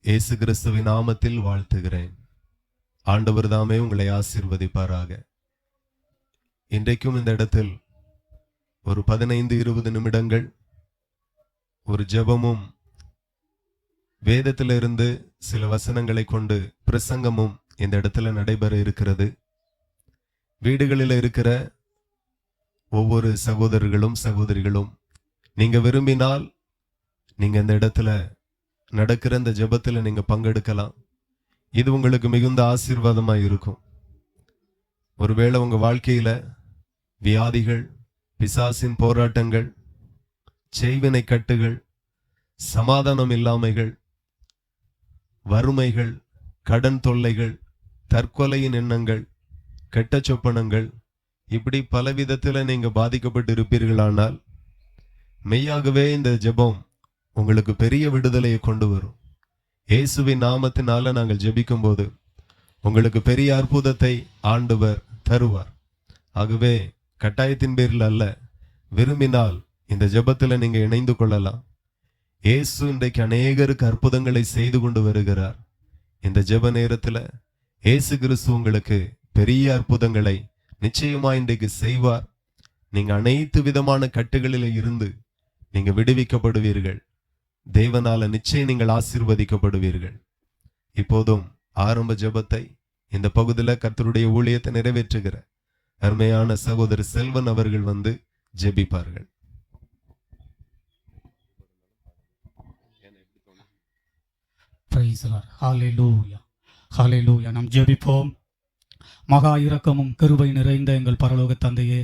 இயேசு கிறிஸ்துவின் நாமத்தில் வாழ்த்துகிறேன். ஆண்டவர் தாமே உங்களை ஆசீர்வதிப்பாராக. இன்றைக்கும் இந்த இடத்தில் ஒரு 15-20 நிமிடங்கள் ஒரு ஜெபமும் வேதத்திலிருந்து சில வசனங்களை கொண்டு பிரசங்கமும் இந்த இடத்துல நடைபெற இருக்கிறது. வீடுகளில் இருக்கிற ஒவ்வொரு சகோதரர்களும் சகோதரிகளும் நீங்க விரும்பினால் நீங்க இந்த இடத்துல நடக்கிற இந்த ஜெபத்துல நீங்க பங்கெடுக்கலாம். இது உங்களுக்கு மிகுந்த ஆசீர்வாதமா இருக்கும். ஒருவேளை உங்க வாழ்க்கையில வியாதிகள், பிசாசின் போராட்டங்கள், செய்வினை கட்டுகள், சமாதானம் இல்லாமைகள், வறுமைகள், கடன் தொல்லைகள், தற்கொலையின் எண்ணங்கள், கெட்ட சொப்பனங்கள், இப்படி பல விதத்துல நீங்க பாதிக்கப்பட்டு இருப்பீர்களானால் மெய்யாகவே இந்த ஜெபம் உங்களுக்கு பெரிய விடுதலையை கொண்டு வரும். இயேசுவின் நாமத்தினால நாங்கள் ஜெபிக்கும் போது உங்களுக்கு பெரிய அற்புதத்தை ஆண்டவர் தருவார். ஆகவே கட்டாயத்தின் பேரில் அல்ல, விரும்பினால் இந்த ஜெபத்துல நீங்க இணைந்து கொள்ளலாம். இயேசு இன்றைக்கு அநேகருக்கு அற்புதங்களை செய்து கொண்டு வருகிறார். இந்த ஜெப நேரத்துல இயேசு கிறிஸ்து உங்களுக்கு பெரிய அற்புதங்களை நிச்சயமா இன்றைக்கு செய்வார். நீங்க அனைத்து விதமான கட்டுகளில் இருந்து நீங்க விடுவிக்கப்படுவீர்கள். தேவனால நிச்சயம் நீங்கள் ஆசீர்வதிக்கப்படுவீர்கள். இப்போதும் ஆரம்ப ஜெபத்தை இந்த பகுதியில் கர்த்தருடைய ஊழியத்தை நிறைவேற்றுகிற அருமையான சகோதரர் செல்வன் அவர்கள் வந்து ஜெபிப்பார்கள். நாம் ஜெபிப்போம். மகா இரக்கமும் கிருபை நிறைந்த எங்கள் பரலோக தந்தையே,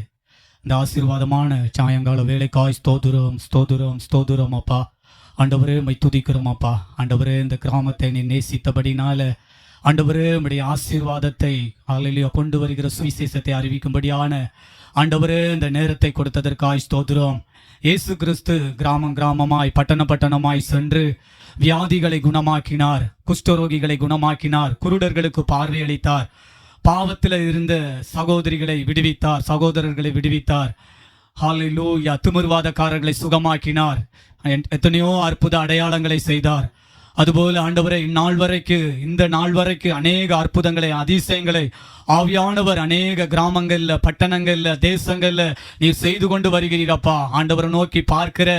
இந்த ஆசீர்வாதமான சாயங்கால வேலைக்காய் ஸ்தோத்திரம் ஸ்தோத்திரம் ஸ்தோத்திரம் அப்பா. ஆண்டவரே உம்மை துதிக்கிறோம் அப்பா. ஆண்டவரே இந்த கிராமத்தை நீ நேசித்தபடினால ஆண்டவரே உம்முடைய ஆசீர்வாதத்தை ஹல்லேலூயா கொண்டு வருகிற சுவிசேஷத்தை அறிவிக்கும்படியான ஆண்டவரே இந்த நேரத்தை கொடுத்ததற்காய் ஸ்தோத்திரம். இயேசு கிறிஸ்து கிராமம் கிராமமாய் பட்டணம் பட்டணமாய் சென்று வியாதிகளை குணமாக்கினார், குஷ்டரோகிகளை குணமாக்கினார், குருடர்களுக்கு பார்வையளித்தார், பாவத்தில் இருந்த சகோதரிகளை விடுவித்தார், சகோதரர்களை விடுவித்தார். ஹல்லேலூயா. திமிர்வாதக்காரர்களை சுகமாக்கினார். எத்தனையோ அற்புத அடையாளங்களை செய்தார். அதுபோல ஆண்டவரை இந்த நாள் வரைக்கும் அநேக அற்புதங்களை, அதிசயங்களை ஆவியானவர் அநேக கிராமங்கள்ல, பட்டணங்கள்ல, தேசங்கள்ல நீர் செய்து கொண்டு வருகிறீரப்பா. ஆண்டவரை நோக்கி பார்க்கிற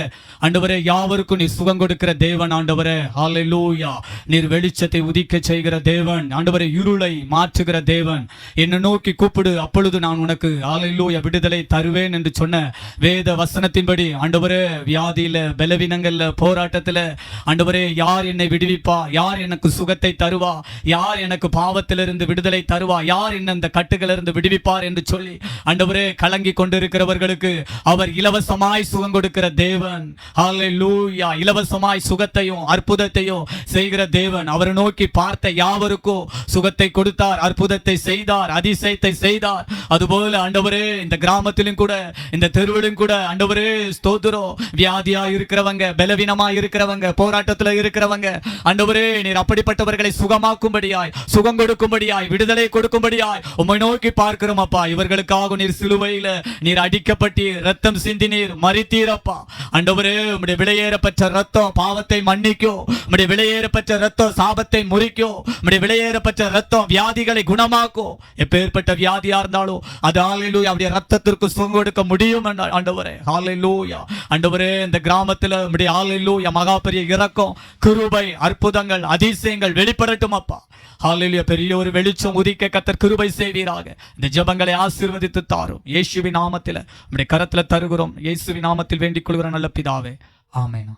ஆண்டவரே, யாவருக்கும் நீர் சுகம் கொடுக்கிற தேவன் ஆண்டவரே. ஹல்லேலூயா. நீர் வெளிச்சத்தை உதிக்க செய்கிற தேவன் ஆண்டவரே, இருளை மாற்றுகிற தேவன். என்னை நோக்கி கூப்பிடு, அப்பொழுது நான் உனக்கு ஹல்லேலூயா விடுதலை தருவேன் என்று சொன்ன வேத வசனத்தின்படி ஆண்டவரே, வியாதியில, பலவீனங்கள்ல, போராட்டத்துல ஆண்டவரே, யார் என்னை விடுவிப்பா, யார் எனக்கு சுகத்தை தருவா, யார் எனக்கு பாவத்திலிருந்து விடுதலை தருவா, யார் இந்த கட்டுகளிலிருந்து விடுவிப்பார் என்று சொல்லி ஆண்டவரே கலங்கி கொண்டிருக்கிறவர்களுக்கு அவர் இலவசமாய் சுகம் கொடுக்கிற தேவன். ஹல்லேலூயா. இலவசமாய் சுகத்தையும் அற்புதத்தையும் செய்கிற தேவன். அவரை நோக்கி பார்த்த யாவருக்கும் சுகத்தை கொடுத்தார், அற்புதத்தை செய்தார், அதிசயத்தை செய்தார். அதுபோல ஆண்டவரே இந்த கிராமத்திலும் கூட, இந்த தெருவிலும் கூட ஆண்டவரே ஸ்தோத்திரம். வியாதியா இருக்கிறவங்க, பலவீனமா இருக்கிறவங்க, போராட்டத்தில் இருக்கிறவங்க ஆண்டவரே, நீர் அப்படிப்பட்டவர்களை சுகமாக்கும்படியாய், சுகம் கொடுக்கும்படியாய், விடுதலை கொடுக்கும்படியாய் உம்மை நோக்கி பார்க்கிறோம் அப்பா. இவர்களுக்காக நீர் சிலுவையில நீர் அடிக்கப்பட்டு ரத்தம் சிந்தினீர், மரித்தீரப்பா. ஆண்டவரே, உம்முடைய விலையேறப்பட்ட ரத்தம் பாவத்தை மன்னிக்கும். உம்முடைய விலையேறப்பட்ட ரத்தம் சாபத்தை முறிக்கும். உம்முடைய விலையேறப்பட்ட ரத்தம் வியாதிகளை குணமாக்கும். எப்பேற்பட்ட வியாதியா இருந்தாலும் அது ஹல்லேலூயா அவருடைய ரத்தத்திற்கு சுகம் கொடுக்க முடியும் ஆண்டவரே. ஹல்லேலூயா. ஆண்டவரே, இந்த கிராமத்துல உம்முடைய ஹல்லேலூயா மகா பெரிய இரக்கம், கிருபை, அற்புதங்கள், அதிசயங்கள் வெளிப்படட்டும் அப்பா. ஹல்லேலூயா. பெரிய ஒரு வெளிச்சம் உதிக்க கர்த்தர் கிருபை செய்வீராக. இந்த ஜெபங்களை ஆசீர்வதித்து தாரும். இயேசுவின் நாமத்தில் உம்முடைய கரத்தில் தருகிறோம். இயேசுவின் நாமத்தில் வேண்டிக் கொள்கிற நல்ல பிதாவே, ஆமென்.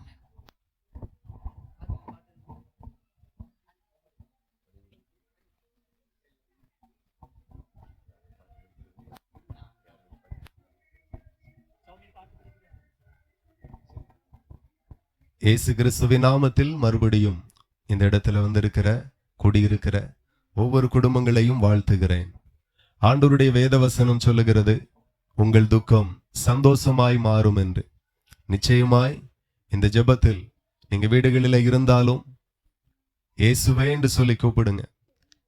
இயேசு கிறிஸ்துவின் நாமத்தில் மறுபடியும் இந்த இடத்துல வந்திருக்கிற, குடியிருக்கிற ஒவ்வொரு குடும்பங்களையும் வாழ்த்துகிறேன். ஆண்டவருடைய வேதவசனம் சொல்லுகிறது, உங்கள் துக்கம் சந்தோஷமாய் மாறும் என்று. நிச்சயமாய் இந்த ஜெபத்தில் நீங்க வீடுகளில் இருந்தாலும் இயேசுவே என்று சொல்லி கூப்பிடுங்க.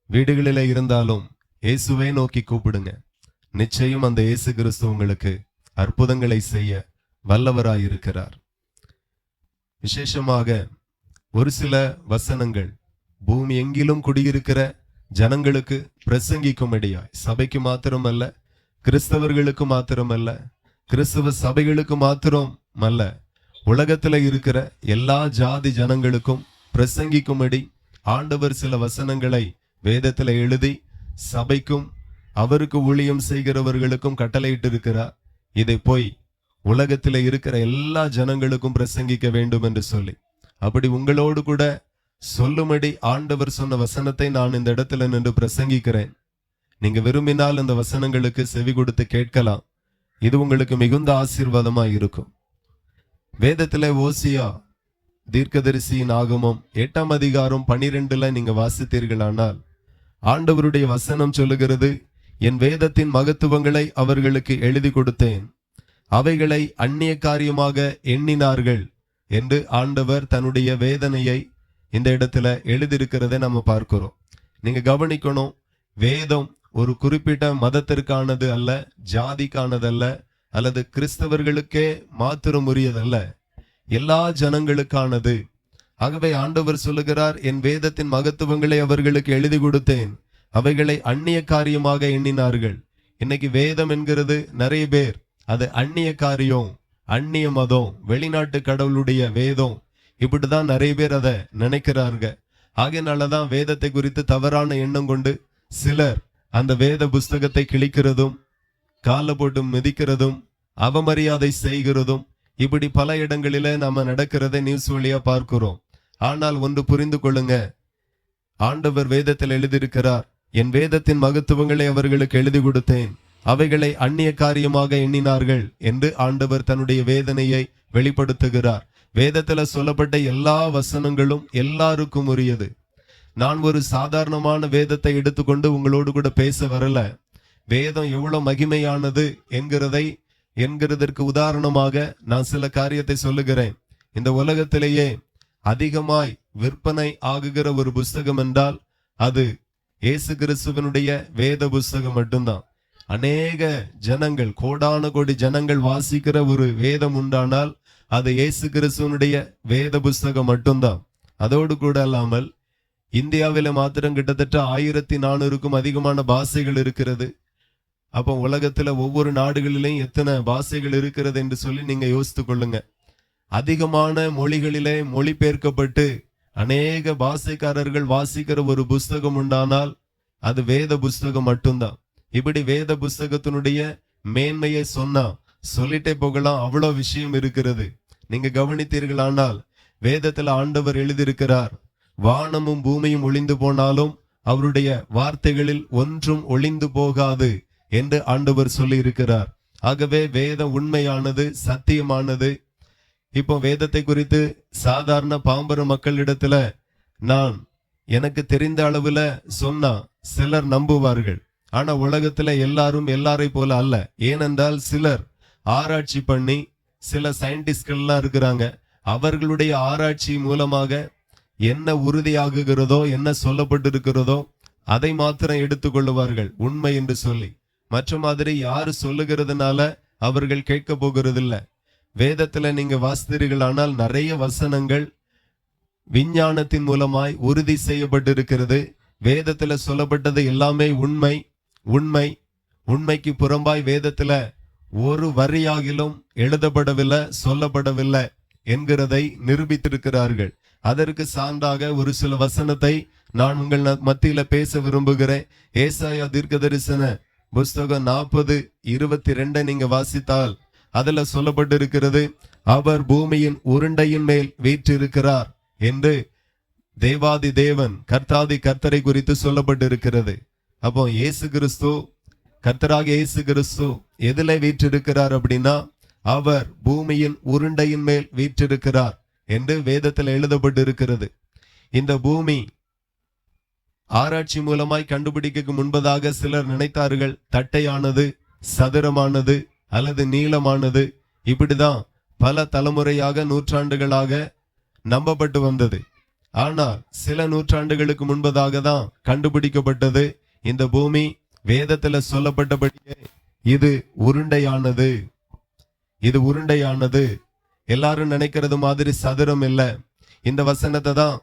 வீடுகளில் இருந்தாலும் இயேசுவே நோக்கி கூப்பிடுங்க. நிச்சயம் அந்த இயேசு கிறிஸ்து உங்களுக்கு அற்புதங்களை செய்ய வல்லவராயிருக்கிறார். விசேஷமாக ஒரு சில வசனங்கள் பூமி எங்கிலும் குடியிருக்கிற ஜனங்களுக்கு பிரசங்கிக்கும்படியாய், சபைக்கு மாத்திரமல்ல, கிறிஸ்தவர்களுக்கு மாத்திரமல்ல, கிறிஸ்தவ சபைகளுக்கு மாத்திரமல்ல, உலகத்துல இருக்கிற எல்லா ஜாதி ஜனங்களுக்கும் பிரசங்கிக்கும்படி ஆண்டவர் சில வசனங்களை வேதத்துல எழுதி சபைக்கும் அவருக்கு ஊழியம் செய்கிறவர்களுக்கும் கட்டளையிட்டு இருக்கிறார். இதை போய் உலகத்துல இருக்கிற எல்லா ஜனங்களுக்கும் பிரசங்கிக்க வேண்டும் என்று சொல்லி, அப்படி உங்களோடு கூட சொல்லும்படி ஆண்டவர் சொன்ன வசனத்தை நான் இந்த இடத்துல நின்று பிரசங்கிக்கிறேன். நீங்க விரும்பினால் இந்த வசனங்களுக்கு செவி கொடுத்து கேட்கலாம். இது உங்களுக்கு மிகுந்த ஆசீர்வாதமா இருக்கும். வேதத்துல ஓசியா தீர்க்கதரிசியின் ஆகமம் 8ஆம் அதிகாரம் 12 நீங்க வாசித்தீர்களானால், ஆண்டவருடைய வசனம் சொல்லுகிறது, என் வேதத்தின் மகத்துவங்களை அவர்களுக்கு எழுதி கொடுத்தேன், அவைகளை அந்நிய காரியமாக எண்ணினார்கள் என்று ஆண்டவர் தன்னுடைய வேதனையை இந்த இடத்துல எழுதியிருக்கிறதை நம்ம பார்க்கிறோம். நீங்க கவனிக்கணும், வேதம் ஒரு குறிப்பிட்ட மதத்திற்கானது அல்ல, ஜாதிக்கானதல்ல, அல்லது கிறிஸ்தவர்களுக்கே மாத்திரம் உரியதல்ல, எல்லா ஜனங்களுக்கானது. ஆகவே ஆண்டவர் சொல்லுகிறார், என் வேதத்தின் மகத்துவங்களை அவர்களுக்கு எழுதி கொடுத்தேன், அவைகளை அந்நிய காரியமாக எண்ணினார்கள். இன்னைக்கு வேதம் என்கிறது நிறைய பேர் அது அந்நிய காரியம், அந்நிய மதம், வெளிநாட்டு கடவுளுடைய வேதம், இப்படிதான் நிறைய பேர் அதை நினைக்கிறாங்க. ஆகையினாலதான் வேதத்தை குறித்து தவறான எண்ணம் கொண்டு சிலர் அந்த வேத புஸ்தகத்தை கிழிக்கிறதும், காலை போட்டு மிதிக்கிறதும், அவமரியாதை செய்கிறதும், இப்படி பல இடங்களில நாம நடக்கிறதை நியூஸ் வழியா பார்க்கிறோம். ஆனால் ஒன்று புரிந்து கொள்ளுங்க, ஆண்டவர் வேதத்தில் எழுதியிருக்கிறார், என் வேதத்தின் மகத்துவங்களை அவர்களுக்கு எழுதி கொடுத்தேன், அவைகளை அந்நிய காரியமாக எண்ணினார்கள் என்று ஆண்டவர் தன்னுடைய வேதனையை வெளிப்படுத்துகிறார். வேதத்துல சொல்லப்பட்ட எல்லா வசனங்களும் எல்லாருக்கும் உரியது. நான் ஒரு சாதாரணமான வேதத்தை எடுத்துக்கொண்டு உங்களோடு கூட பேச வரல. வேதம் எவ்வளவு மகிமையானது என்கிறதற்கு உதாரணமாக நான் சில காரியத்தை சொல்லுகிறேன். இந்த உலகத்திலேயே அதிகமாய் விற்பனை ஆகுகிற ஒரு புஸ்தகம் என்றால் அது இயேசு கிறிஸ்துவனுடைய வேத புஸ்தகம் மட்டும்தான். அநேக ஜனங்கள், கோடான கோடி ஜனங்கள் வாசிக்கிற ஒரு வேதம் உண்டானால் அது இயேசு கிறிஸ்துவனுடைய வேத புஸ்தகம் மட்டும்தான். அதோடு கூட அல்லாமல் இந்தியாவில மாத்திரம் கிட்டத்தட்ட 1400க்கும் அதிகமான பாஷைகள் இருக்கிறது. அப்போ உலகத்துல ஒவ்வொரு நாடுகளிலையும் எத்தனை பாஷைகள் இருக்கிறது என்று சொல்லி நீங்க யோசித்து கொள்ளுங்க. அதிகமான மொழிகளிலே மொழிபெயர்க்கப்பட்டு அநேக பாஷைக்காரர்கள் வாசிக்கிற ஒரு புஸ்தகம் உண்டானால் அது வேத புஸ்தகம் மட்டும்தான். இப்படி வேத புஸ்தகத்தினுடைய மேன்மையை சொன்னா சொல்லிட்டே போகலாம், அவ்வளவு விஷயம் இருக்கிறது. நீங்க கவனித்தீர்களானால் வேதத்துல ஆண்டவர் எழுதியிருக்கிறார், வானமும் பூமியும் ஒளிந்து போனாலும் அவருடைய வார்த்தைகளில் ஒன்றும் ஒளிந்து போகாது என்று ஆண்டவர் சொல்லி இருக்கிறார். ஆகவே வேதம் உண்மையானது, சத்தியமானது. இப்போ வேதத்தை குறித்து சாதாரண பாம்பர மக்களிடத்துல நான் எனக்கு தெரிந்த அளவுல சொன்னா சிலர் நம்புவார்கள். ஆனா உலகத்துல எல்லாரும் எல்லாரை போல அல்ல. ஏனென்றால் சிலர் ஆராய்ச்சி பண்ணி, சில சயின்டிஸ்ட்கள்லாம் இருக்கிறாங்க, அவர்களுடைய ஆராய்ச்சி மூலமாக என்ன உறுதியாகுகிறதோ, என்ன சொல்லப்பட்டிருக்கிறதோ அதை மாத்திரம் எடுத்துக்கொள்ளுவார்கள் உண்மை என்று சொல்லி. மற்ற மாதிரி யாரு சொல்லுகிறதுனால அவர்கள் கேட்க போகிறதில்ல. வேதத்துல நீங்க வாசித்தீர்களானால் நிறைய வசனங்கள் விஞ்ஞானத்தின் மூலமாய் உறுதி செய்யப்பட்டிருக்கிறது. வேதத்துல சொல்லப்பட்டது எல்லாமே உண்மை. உண்மைக்கு புறம்பாய் வேதத்துல ஒரு வரியாகிலும் எழுதப்படவில்லை, சொல்லப்படவில்லை என்கிறதை நிரூபித்திருக்கிறார்கள். அதற்கு சான்றாக ஒரு சில வசனத்தை நான் உங்கள் மத்தியில பேச விரும்புகிறேன். ஏசாயா தீர்க்கதரிசன புஸ்தகம் 40:22 நீங்க வாசித்தால் அதுல சொல்லப்பட்டிருக்கிறது, அவர் பூமியின் உருண்டையின் மேல் வீற்றிருக்கிறார் என்று தேவாதி தேவன், கர்த்தாதி கர்த்தரை குறித்து சொல்லப்பட்டிருக்கிறது. அப்போ இயேசு கிறிஸ்து, கர்த்தராக இயேசு கிறிஸ்து எதிலே வீற்றிருக்கிறார் அப்படின்னா அவர் பூமியின் உருண்டையின் மேல் வீற்றிருக்கிறார் என்று வேதத்தில் எழுதப்பட்டிருக்கிறது. இந்த பூமி ஆராய்ச்சி மூலமாய் கண்டுபிடிக்க முன்பதாக சிலர் நினைத்தார்கள் தட்டையானது, சதுரமானது அல்லது நீளமானது. இப்படிதான் பல தலைமுறையாக, நூற்றாண்டுகளாக நம்பப்பட்டு வந்தது. ஆனால் சில நூற்றாண்டுகளுக்கு முன்பதாக தான் கண்டுபிடிக்கப்பட்டது, இந்த பூமி வேதத்துல சொல்லப்பட்டபடியே இது உருண்டையானது. இது உருண்டையானது. எல்லாரும் நினைக்கிறது மாதிரி சதுரம் இல்ல. இந்த வசனத்தை தான்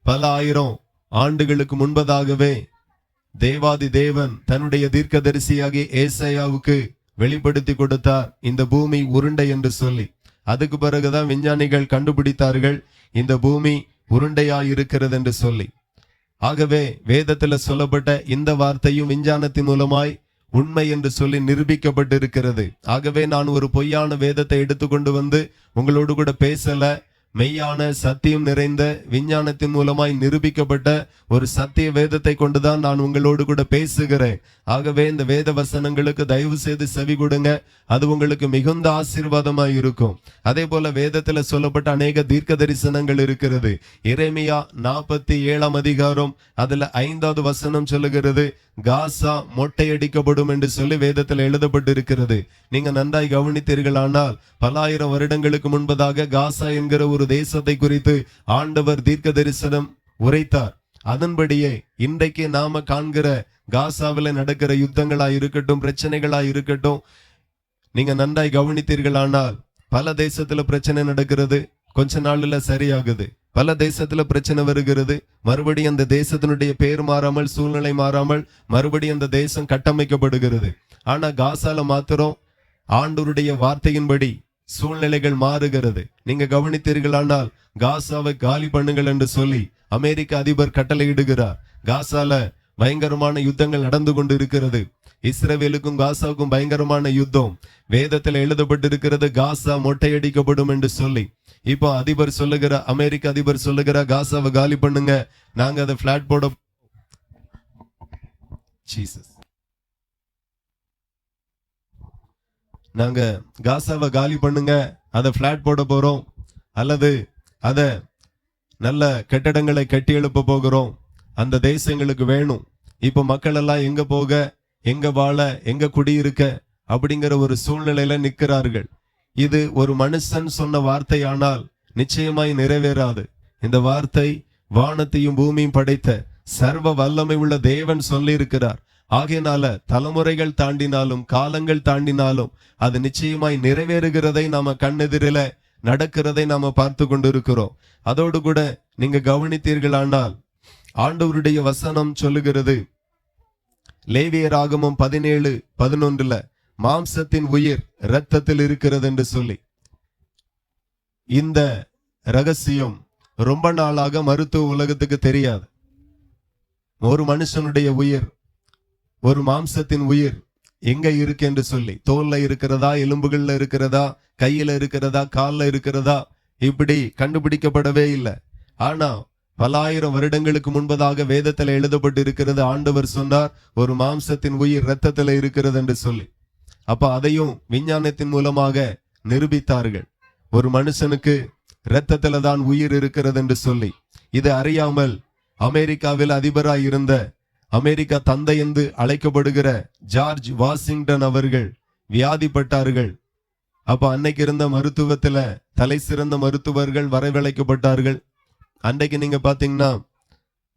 பல 1000 ஆண்டுகளுக்கு முன்பதாகவே தேவாதி தேவன் தன்னுடைய தீர்க்கதரிசியாகிய ஏசாயாவுக்கு வெளிப்படுத்தி கொடுத்தார் இந்த பூமி உருண்டை என்று சொல்லி. அதுக்கு பிறகுதான் விஞ்ஞானிகள் கண்டுபிடித்தார்கள் இந்த பூமி உருண்டையா இருக்கிறது என்று சொல்லி. ஆகவே வேதத்துல சொல்லப்பட்ட இந்த வார்த்தையும் விஞ்ஞானத்தின் மூலமாய் உண்மை என்று சொல்லி நிரூபிக்கப்பட்டிருக்கிறது. ஆகவே நான் ஒரு பொய்யான வேதத்தை எடுத்துக்கொண்டு வந்து உங்களோடு கூட பேசல. மெய்யான சத்தியம் நிறைந்த விஞ்ஞானத்தின் மூலமாய் நிரூபிக்கப்பட்ட ஒரு சத்திய வேதத்தை கொண்டுதான் நான் உங்களோடு கூட பேசுகிறேன். ஆகவே இந்த வேத வசனங்களுக்கு தயவு செய்து செவி கொடுங்க. அது உங்களுக்கு மிகுந்த ஆசீர்வாதமாய் இருக்கும். அதே போல வேதத்துல சொல்லப்பட்ட அநேக தீர்க்க தரிசனங்கள் இருக்கிறது. எரேமியா 47 அதிகாரம் அதுல 5வது வசனம் சொல்லுகிறது, காசா மொட்டையடிக்கப்படும் என்று சொல்லி வேதத்தில் எழுதப்பட்டிருக்கிறது. நீங்க நன்றாய் கவனித்தீர்களானால் பல ஆயிரம் வருடங்களுக்கு முன்பதாக காசா என்கிற ஒரு தேசத்தை குறித்து ஆண்டவர் தீர்க்க தரிசனம் உரைத்தார். அதன்படியே இன்றைக்கு நாம காண்கிற காசாவில நடக்கிற யுத்தங்களா இருக்கட்டும், பிரச்சனைகளா இருக்கட்டும், நீங்க நன்றாய் கவனித்தீர்களானால் பல தேசத்துல பிரச்சனை நடக்கிறது, கொஞ்ச நாள்ல சரியாகுது. பல தேசத்துல பிரச்சனை வருகிறது, மறுபடியும் அந்த தேசத்தினுடைய பேர் மாறாமல், சூழ்நிலை மாறாமல் மறுபடியும் அந்த தேசம் கட்டமைக்கப்படுகிறது. ஆனா காசால மாத்திரம் ஆண்டவருடைய வார்த்தையின்படி சூழ்நிலைகள் மாறுகிறது. நீங்க கவனித்தீர்களானால் காசாவை காலி பண்ணுங்கள் என்று சொல்லி அமெரிக்க அதிபர் கட்டளையிடுகிறார். காசால பயங்கரமான யுத்தங்கள் நடந்து கொண்டு இருக்கிறது. இஸ்ரவேலுக்கும் காசாவுக்கும் பயங்கரமான யுத்தம். வேதத்தில் எழுதப்பட்டிருக்கிறது காசா மொட்டையடிக்கப்படும் என்று சொல்லி. இப்போ அதிபர் சொல்லுகிற, அமெரிக்க அதிபர் சொல்லுகிற, காசாவை காலி பண்ணுங்க, நாங்க அதை பிளாட் போட நாங்க காசாவை காலி பண்ணுங்க, அதை பிளாட் போட போறோம், அல்லது அத நல்ல கட்டடங்களை கட்டி எழுப்ப போகிறோம், அந்த தேசங்களுக்கு வேணும். இப்ப மக்கள் எல்லாம் எங்க போக, எங்க வாழ, எங்க குடியிருக்க அப்படிங்கிற ஒரு சூழ்நிலையில நிற்கிறார்கள். இது ஒரு மனுஷன் சொன்ன வார்த்தையானால் நிச்சயமாய் நிறைவேறாது. இந்த வார்த்தை வானத்தையும் பூமியும் படைத்த சர்வ வல்லமை உள்ள தேவன் சொல்லி இருக்கிறார். ஆகையினால தலைமுறைகள் தாண்டினாலும் காலங்கள் தாண்டினாலும் அது நிச்சயமாய் நிறைவேறுகிறதை நாம கண்ணெதிரில நடக்கிறதை நாம பார்த்து கொண்டிருக்கிறோம். அதோடு கூட நீங்க கவனித்தீர்களானால் ஆண்டவருடைய வசனம் சொல்லுகிறது, லேவியராகமம் 17:11 மாம்சத்தின் உயிர் இரத்தத்தில் இருக்கிறது என்று சொல்லி. இந்த ரகசியம் ரொம்ப நாளாக மருத்துவ உலகத்துக்கு தெரியாது. ஒரு மனுஷனுடைய உயிர், ஒரு மாம்சத்தின் உயிர் எங்க இருக்கு என்று சொல்லி, தோல்ல இருக்கிறதா, எலும்புகள்ல இருக்கிறதா, கையில இருக்கிறதா, கால்ல இருக்கிறதா, இப்படி கண்டுபிடிக்கப்படவே இல்லை. ஆனா பல ஆயிரம் வருடங்களுக்கு முன்பதாக வேதத்துல எழுதப்பட்டு இருக்கிறது. ஆண்டவர் சொன்னார் ஒரு மாம்சத்தின் உயிர் இரத்தத்துல இருக்கிறது என்று சொல்லி. அப்ப அதையும் விஞ்ஞானத்தின் மூலமாக நிரூபித்தார்கள். ஒரு மனுஷனுக்கு இரத்தத்துல தான் உயிர் இருக்கிறது என்று சொல்லி. இது அறியாமல் அமெரிக்காவில் அதிபராய் இருந்த, அமெரிக்கா தந்தை என்று அழைக்கப்படுகிற ஜார்ஜ் வாஷிங்டன் அவர்கள் வியாதிப்பட்டார்கள். அப்ப அன்னைக்கு இருந்த மருத்துவத்துல தலை சிறந்த மருத்துவர்கள் வரவழைக்கப்பட்டார்கள். அன்றைக்கு நீங்க பாத்தீங்கன்னா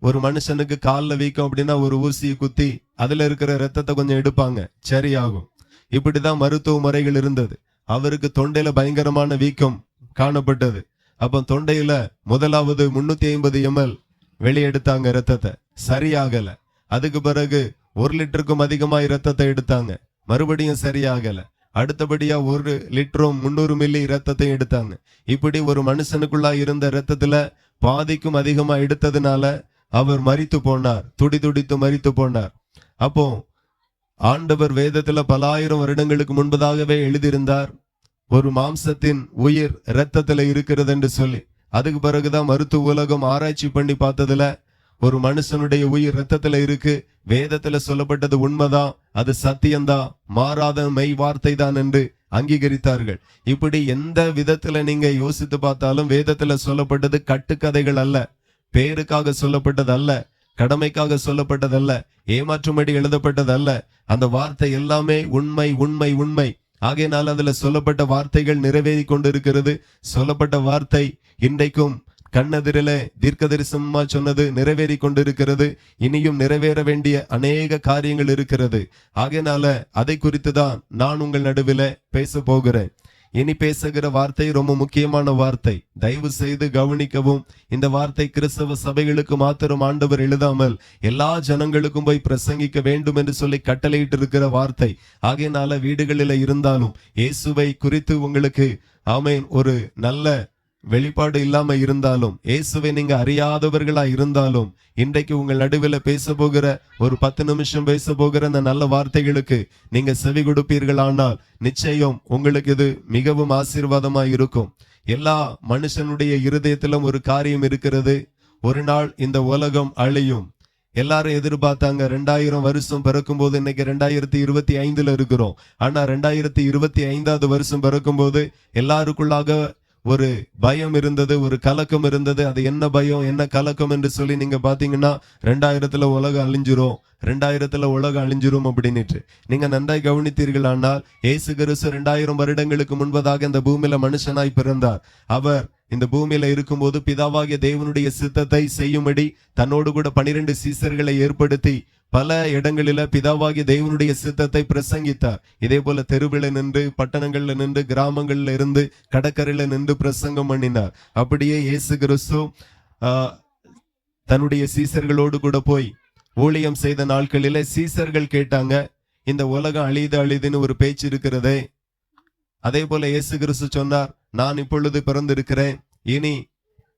ஒரு மனுஷனுக்கு காலில் வீக்கம் அப்படின்னா ஒரு ஊசியை குத்தி அதுல இருக்கிற ரத்தத்தை கொஞ்சம் எடுப்பாங்க, சரியாகும். இப்படிதான் மருத்துவ முறைகள் இருந்தது. அவருக்கு தொண்டையில பயங்கரமான வீக்கம் காணப்பட்டது. அப்ப தொண்டையில முதலாவது 350 ml வெளியெடுத்தாங்க ரத்தத்தை, சரியாகல. அதுக்கு பிறகு 1 லிட்டருக்கும் அதிகமாய் ரத்தத்தை எடுத்தாங்க, மறுபடியும் சரியாகல. அடுத்தபடியா 1 லிட்டரும் 300 மில்லி ரத்தத்தை எடுத்தாங்க. இப்படி ஒரு மனுஷனுக்குள்ளா இருந்த ரத்தத்துல பாதிக்கும் அதிகமா எடுத்ததுனால அவர் மரித்து போனார், துடித்து மரித்து போனார். அப்போ ஆண்டவர் வேதத்துல பல ஆயிரம் வருடங்களுக்கு முன்பதாகவே எழுதியிருந்தார் ஒரு மாம்சத்தின் உயிர் இரத்தத்துல இருக்கிறது என்று சொல்லி. அதுக்கு பிறகுதான் மருத்துவ உலகம் ஆராய்ச்சி பண்ணி பார்த்ததுல ஒரு மனுஷனுடைய உயிர் இரத்தத்துல இருக்கு. வேதத்துல சொல்லப்பட்டது உண்மைதான், அது சத்தியம்தான், மாறாத மெய் வார்த்தை தான் என்று அங்கீகரித்தார்கள். இப்படி எந்த விதத்துல நீங்க யோசித்து பார்த்தாலும் வேதத்துல சொல்லப்பட்டது கட்டுக்கதைகள் அல்ல, பேருக்காக சொல்லப்பட்டது அல்ல, கடமைக்காக சொல்லப்பட்டது அல்ல, ஏமாற்றும்படி எழுதப்பட்டது அல்ல. அந்த வார்த்தை எல்லாமே உண்மை உண்மை உண்மை. ஆகையினால் அதுல சொல்லப்பட்ட வார்த்தைகள் நிறைவேறி கொண்டிருக்கிறது. சொல்லப்பட்ட வார்த்தை இன்றைக்கும் கண்ணெதிரில தீர்க்க தரிசனமா சொன்னது நிறைவேறி கொண்டிருக்கிறது. இனியும் நிறைவேற வேண்டிய அநேக காரியங்கள் இருக்கிறது. ஆகையினால அதை குறித்து தான் நான் உங்கள் நடுவில் பேச போகிறேன். இனி பேசுகிற வார்த்தை ரொம்ப முக்கியமான வார்த்தை, தயவு செய்து கவனிக்கவும். இந்த வார்த்தை கிறிஸ்தவ சபைகளுக்கு மாத்திரம் ஆண்டவர் எழுதாமல் எல்லா ஜனங்களுக்கும் போய் பிரசங்கிக்க வேண்டும் என்று சொல்லி கட்டளையிட்டு இருக்கிற வார்த்தை. ஆகையினால வீடுகளில் இருந்தாலும் இயேசுவை குறித்து உங்களுக்கு ஆமென் ஒரு நல்ல வெளிப்பாடு இல்லாம இருந்தாலும், இயேசுவை நீங்க அறியாதவர்களா இருந்தாலும், இன்றைக்கு உங்கள் நடுவில் பேச போகிற ஒரு 10 நிமிஷம் பேச போகிற அந்த நல்ல வார்த்தைகளுக்கு நீங்க செவி கொடுப்பீர்களானால் நிச்சயம் உங்களுக்கு இது மிகவும் ஆசீர்வாதமா இருக்கும். எல்லா மனுஷனுடைய இருதயத்திலும் ஒரு காரியம் இருக்கிறது, ஒரு நாள் இந்த உலகம் அழியும். எல்லாரும் எதிர்பார்த்தாங்க 2000 வருஷம் பிறக்கும் போது, இன்னைக்கு 2025 இருக்கிறோம். ஆனா 2025 வருஷம் பிறக்கும் போது எல்லாருக்குள்ளாக ஒரு பயம் இருந்தது, ஒரு கலக்கம் இருந்தது. அது என்ன பயம் என்ன கலக்கம் என்று சொல்லி நீங்க பாத்தீங்கன்னா 2000 உலகம் அழிஞ்சிரும், 2000 உலகம் அழிஞ்சிரும் அப்படின்னுட்டு நீங்க நன்றாய் கவனித்தீர்களானால், இயேசு கிறிஸ்து 2000 வருடங்களுக்கு முன்பதாக இந்த பூமியில மனுஷனாய் பிறந்தார். அவர் இந்த பூமியில இருக்கும்போது பிதாவாகிய தேவனுடைய சித்தத்தை செய்யும்படி தன்னோடு கூட 12 சீசர்களை ஏற்படுத்தி பல இடங்களில பிதாவாகிய தேவனுடைய சித்தத்தை பிரசங்கித்தார். இதே போல தெருவில் நின்று, பட்டணங்கள்ல நின்று, கிராமங்கள்ல இருந்து, கடற்கரையில நின்று பிரசங்கம் பண்ணினார். அப்படியே இயேசு கிறிஸ்து தன்னுடைய சீசர்களோடு கூட போய் ஊழியம் செய்த நாட்களில சீசர்கள் கேட்டாங்க, இந்த உலகம் அழிதுன்னு ஒரு பேச்சு இருக்கிறதே. அதே போல இயேசு கிறிஸ்து சொன்னார், நான் இப்பொழுது பிறந்திருக்கிறேன், இனி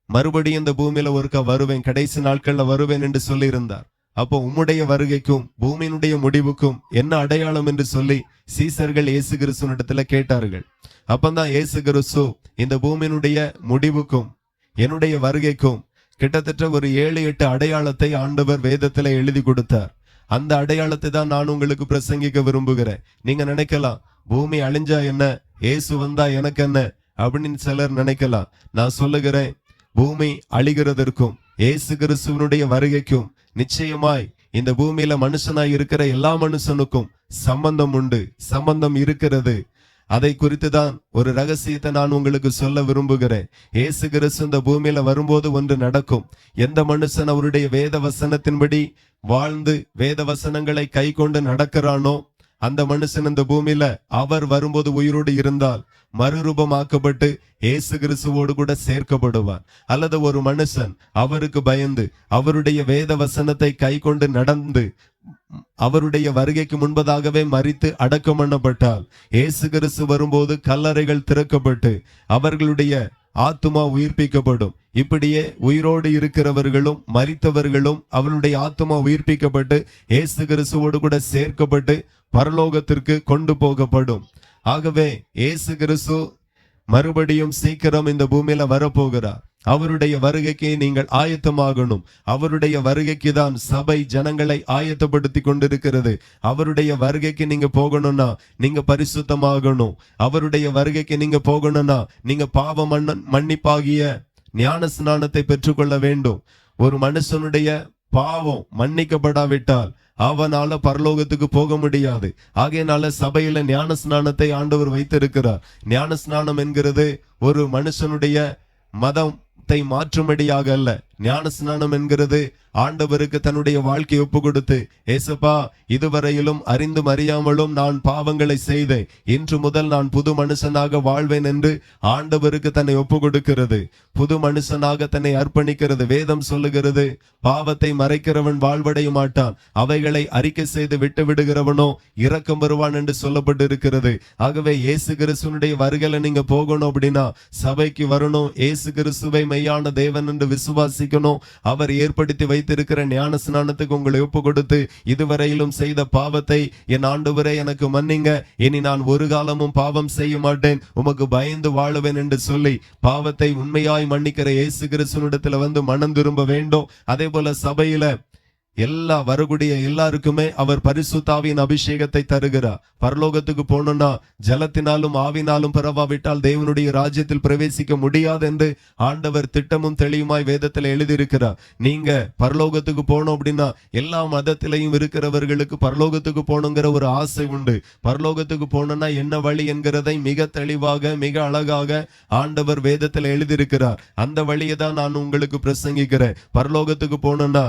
மறுபடியும் இந்த பூமியில ஒருக்கா வருவேன், கடைசி நாட்கள்ல வருவேன் என்று சொல்லி இருந்தார். அப்போ உம்முடைய வருகைக்கும் பூமியினுடைய முடிவுக்கும் என்ன அடையாளம் என்று சொல்லி சீசர்கள் இயேசு கிறிஸ்துவினிடத்துல கேட்டார்கள். அப்பந்தான் இயேசு கிறிஸ்து இந்த பூமியினுடைய முடிவுக்கும் என்னுடைய வருகைக்கும் கிட்டத்தட்ட ஒரு 7-8 அடையாளத்தை ஆண்டவர் வேதத்துல எழுதி கொடுத்தார். அந்த அடையாளத்தை தான் நான் உங்களுக்கு பிரசங்கிக்க விரும்புகிறேன். நீங்க நினைக்கலாம், பூமி அழிஞ்சா என்ன, இயேசு வந்தா எனக்கு என்ன அப்படின்னு சிலர் நினைக்கலாம். நான் சொல்லுகிறேன், பூமி அழிகிறதற்கும் இயேசு கிறிஸ்துவனுடைய வருகைக்கும் நிச்சயமாய் இந்த பூமியில மனுஷனாய் இருக்கிற எல்லா மனுஷனுக்கும் சம்பந்தம் உண்டு, சம்பந்தம் இருக்கிறது. அதை குறித்து தான் ஒரு ரகசியத்தை நான் உங்களுக்கு சொல்ல விரும்புகிறேன். இயேசு கிறிஸ்து இந்த பூமியில வரும்போது ஒன்று நடக்கும். எந்த மனுஷன் அவருடைய வேத வசனத்தின்படி வாழ்ந்து வேத வசனங்களை கை கொண்டு நடக்கிறானோ அந்த மனுஷன் இந்த பூமியில அவர் வரும்போது உயிரோடு இருந்தால் மறுரூபமாக்கப்பட்டு இயேசு கிறிஸ்துவோடு கூட சேர்க்கப்படுவார். அல்லது ஒரு மனுஷன் அவருக்கு பயந்து அவருடைய வேத வசனத்தை கை கொண்டு நடந்து அவருடைய வருகைக்கு முன்பதாகவே மரித்து அடக்கம் பண்ணப்பட்டால், இயேசு கிறிஸ்து வரும்போது கல்லறைகள் திறக்கப்பட்டு அவர்களுடைய ஆத்துமா உயிர்ப்பிக்கப்படும். இப்படியே உயிரோடு இருக்கிறவர்களும் மரித்தவர்களும் அவருடைய ஆத்துமா உயிர்ப்பிக்கப்பட்டு இயேசு கிறிஸ்துவோடு கூட சேர்க்கப்பட்டு பரலோகத்திற்கு கொண்டு போகப்படும். ஆகவே இயேசு கிறிஸ்து மறுபடியும் சீக்கிரம் இந்த பூமியில வரப்போகிறார். அவருடைய வருகைக்கு நீங்கள் ஆயத்தமாகணும். அவருடைய வருகைக்கு தான் சபை ஜனங்களை ஆயத்தப்படுத்தி கொண்டிருக்கிறது. அவருடைய வருகைக்கு நீங்க போகணும்னா நீங்க பரிசுத்தமாகணும். அவருடைய வருகைக்கு நீங்க போகணும்னா நீங்க பாவ மன்னிப்பாகிய ஞான ஸ்நானத்தை பெற்றுக்கொள்ள வேண்டும். ஒரு மனுஷனுடைய பாவம் மன்னிக்கப்படாவிட்டால் அவனால பரலோகத்துக்கு போக முடியாது. ஆகையினால சபையில ஞான ஸ்நானத்தை ஆண்டவர் வைத்திருக்கிறார். ஞான ஸ்நானம் என்கிறது ஒரு மனுஷனுடைய மதத்தை மாற்றும்படியாக அல்ல. ஞான ஸ்நானம் என்கிறது ஆண்டவருக்கு தன்னுடைய வாழ்க்கையை ஒப்பு கொடுத்து, ஏசப்பா இதுவரையிலும் அறிந்தும் அறியாமலும் நான் பாவங்களை செய்தேன், இன்று முதல் நான் புது மனுஷனாக வாழ்வேன் என்று ஆண்டவருக்கு தன்னை ஒப்பு கொடுக்கிறது. புது மனுஷனாக தன்னை அர்ப்பணிக்கிறது. வேதம் சொல்லுகிறது, பாவத்தை மறைக்கிறவன் வாழ்வடைய மாட்டான், அவைகளை அறிக்கை செய்து விட்டு விடுகிறவனோ இரக்கம் வருவான் என்று சொல்லப்பட்டு இருக்கிறது. ஆகவே இயேசு கிறிஸ்துவனுடைய வருகையில நீங்க போகணும் அப்படின்னா சபைக்கு வரணும். இயேசு கிறிஸ்துவை மெய்யான தேவன் என்று விசுவாசிக்கணும். அவர் ஏற்படுத்தி வைத்திருக்கிற ஞான ஸ்நானத்துக்கு உங்களை ஒப்பு கொடுத்து, இதுவரையிலும் செய்த பாவத்தை என் ஆண்டவரே எனக்கு மன்னிங்க, இனி நான் ஒரு காலமும் பாவம் செய்ய மாட்டேன், உமக்கு பயந்து வாழுவேன் என்று சொல்லி பாவத்தை உண்மையாய் மன்னிக்கிற இயேசு கிறிஸ்துவினிடத்துல வந்து மனம் திரும்ப வேண்டும். அதே போல சபையில எல்லா வரக்கூடிய எல்லாருக்குமே அவர் பரிசுத்தாவியின் அபிஷேகத்தை தருகிறார். பரலோகத்துக்கு போனோம்னா ஜலத்தினாலும் ஆவினாலும் பிறவாவிட்டால் தேவனுடைய ராஜ்யத்தில் பிரவேசிக்க முடியாது என்று ஆண்டவர் திட்டமும் தெளிவுமாய் வேதத்தில் எழுதியிருக்கிறார். நீங்க பரலோகத்துக்கு போனோம் அப்படின்னா எல்லா மதத்திலையும் இருக்கிறவர்களுக்கு பரலோகத்துக்கு போகணுங்கிற ஒரு ஆசை உண்டு. பரலோகத்துக்கு போனோம்னா என்ன வழி என்கிறதை மிக தெளிவாக மிக அழகாக ஆண்டவர் வேதத்தில் எழுதியிருக்கிறார். அந்த வழியை தான் நான் உங்களுக்கு பிரசங்கிக்கிறேன். பரலோகத்துக்கு போனோம்னா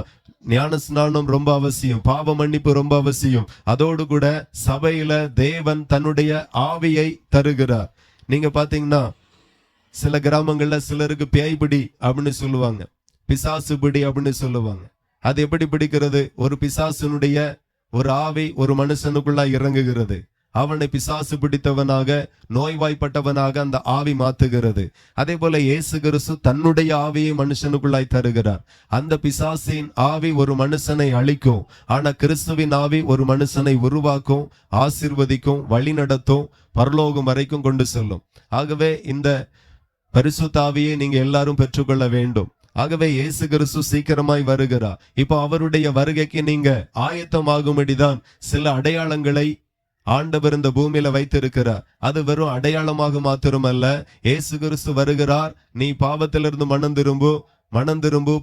ஞான ஸ்நானம் ரொம்ப அவசியம், பாவ மன்னிப்பு ரொம்ப அவசியம். அதோடு கூட சபையில தேவன் தன்னுடைய ஆவியை தருகிறார். நீங்க பாத்தீங்கன்னா சில கிராமங்கள்ல சிலருக்கு பேய் பிடி அப்படின்னு சொல்லுவாங்க, பிசாசு பிடி அப்படின்னு சொல்லுவாங்க. அது எப்படி பிடிக்கிறது? ஒரு பிசாசினுடைய ஒரு ஆவி ஒரு மனுஷனுக்குள்ள இறங்குகிறது. அவனை பிசாசு பிடித்தவனாக, நோய்வாய்ப்பட்டவனாக அந்த ஆவி மாத்துகிறது. அதே போல இயேசு கிறிஸ்து தன்னுடைய ஆவியை மனுஷனுக்குள்ளாய் தருகிறார். அந்த பிசாசின் ஆவி ஒரு மனுஷனை அழிக்கும், ஆனா கிறிஸ்துவின் ஆவி ஒரு மனுஷனை உருவாக்கும், ஆசீர்வதிக்கும், வழி நடத்தும், பரலோகம் வரைக்கும் கொண்டு செல்லும். ஆகவே இந்த பரிசுத்த ஆவியை நீங்க எல்லாரும் பெற்றுக்கொள்ள வேண்டும். ஆகவே இயேசு கிறிஸ்து சீக்கிரமாய் வருகிறார். இப்போ அவருடைய வருகைக்கு நீங்க ஆயத்தமாகும்படிதான் சில அடையாளங்களை ஆண்டவர் இந்த பூமியில வைத்திருக்கிறார். அது வெறும் அடையாளமாக மாத்திரமல்ல, இயேசு கிறிஸ்து வருகிறார், நீ பாவத்திலிருந்து மனம் திரும்பு,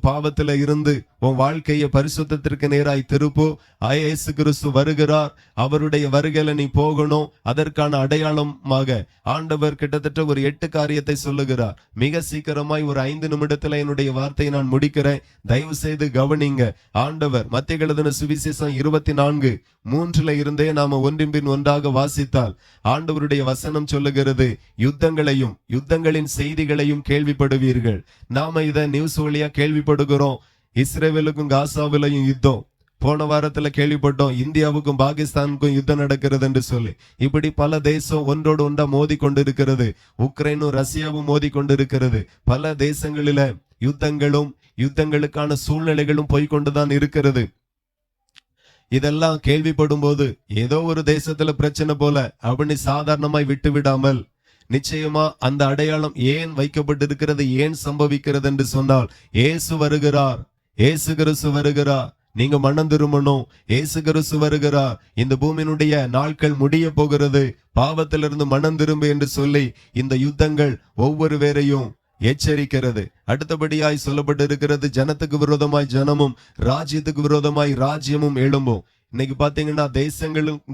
பாவத்தில இருந்து உன் வாழ்க்கையை பரிசுத்தத்திற்கு நேராய் திருப்பு. இயேசு கிறிஸ்து வருகிறார், அவருடைய வருகையில நீ போகணும். அதற்கான அடையாளமாக ஆண்டவர் கிட்டத்தட்ட ஒரு 8 காரியத்தை சொல்லுகிறார். மிக சீக்கிரமாய் ஒரு 5 நிமிடத்துல என்னுடைய வார்த்தையை நான் முடிக்கிறேன். தயவு செய்து கவனிங்க. ஆண்டவர் மத்தேயு எழுதின சுவிசேஷம் 24:3 இருந்தே நாம ஒன்றின் பின் ஒன்றாக வாசித்தால் ஆண்டவருடைய வசனம் சொல்லுகிறது, யுத்தங்களையும் யுத்தங்களின் செய்திகளையும் கேள்விப்படுவீர்கள். நாம இதை நியூஸ் வழியா கேள்விப்படுகிறோம். இஸ்ரேலுக்கும் காசாவிலையும் யுத்தம். போன வாரத்துல கேள்விப்பட்டோம், இந்தியாவுக்கும் பாகிஸ்தானுக்கும் யுத்தம் நடக்கிறது என்று சொல்லி. இப்படி பல தேசம் ஒன்றோடு ஒன்றா மோதி கொண்டிருக்கிறது. உக்ரைனும் ரஷ்யாவும் மோதி கொண்டிருக்கிறது. பல தேசங்களில யுத்தங்களும் யுத்தங்களுக்கான சூழ்நிலைகளும் போய்கொண்டுதான் இருக்கிறது. இதெல்லாம் கேள்விப்படும் போது ஏதோ ஒரு தேசத்துல பிரச்சனை போல அப்படின்னு சாதாரணமாய் விட்டு விடாமல், நிச்சயமா அந்த அடையாளம் ஏன் வைக்கப்பட்டிருக்கிறது, ஏன் சம்பவிக்கிறது என்று சொன்னால், இயேசு வருகிறார், இயேசு கிறிஸ்து வருகிறார், நீங்க மனம் திரும்பணும், இயேசு கிறிஸ்து வருகிறார், இந்த பூமியினுடைய நாட்கள் முடிய போகிறது, பாவத்திலிருந்து மனம் திரும்பு என்று சொல்லி இந்த யுத்தங்கள் ஒவ்வொரு பேரையும் எச்சரிக்கிறது. அடுத்தபடியாய் சொல்லப்பட்டிருக்கிறது, ஜனத்துக்கு விரோதமாய் ஜனமும் ராஜ்யத்துக்கு விரோதமாய் ராஜ்யமும் எழும்பும். இன்னைக்கு பாத்தீங்கன்னா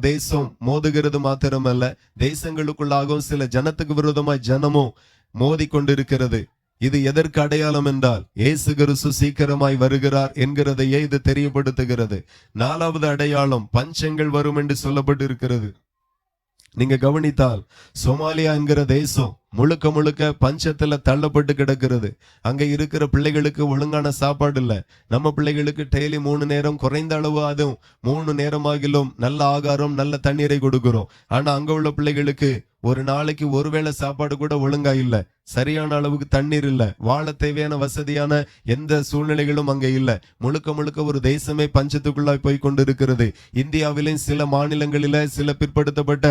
தேசம் மோதுகிறது மாத்திரமல்ல, தேசங்களுக்குள்ளாகவும் சில ஜனத்துக்கு விரோதமாய் ஜனமும் மோதி கொண்டிருக்கிறது. இது எதற்கு அடையாளம் என்றால், இயேசு கிறிஸ்து சீக்கிரமாய் வருகிறார் என்கிறதையே இது தெரியப்படுத்துகிறது. 4வது அடையாளம், பஞ்சங்கள் வரும் என்று சொல்லப்பட்டிருக்கிறது. நீங்க கவனித்தால் சோமாலியா என்கிற தேசம் முழுக்க முழுக்க பஞ்சத்துல தள்ளப்பட்டு கிடக்கிறது. அங்க இருக்கிற பிள்ளைகளுக்கு ஒழுங்கான சாப்பாடு இல்ல. நம்ம பிள்ளைகளுக்கு டெய்லி 3 நேரம், குறைந்த அளவு அதுவும் 3 நேரமாகிலும் நல்ல ஆகாரம், நல்ல தண்ணீரை கொடுக்கிறோம். ஆனா அங்க உள்ள பிள்ளைகளுக்கு ஒரு நாளைக்கு ஒருவேளை சாப்பாடு கூட ஒழுங்கா இல்ல, சரியான அளவுக்கு தண்ணீர் இல்ல, வாழ தேவையான வசதியான எந்த சூழ்நிலைகளும் அங்க இல்ல. முழுக்க முழுக்க ஒரு தேசமே பஞ்சத்துக்குள்ளாய் போய் கொண்டிருக்கிறது. இந்தியாவிலும் சில மாநிலங்களில சில பிற்படுத்தப்பட்ட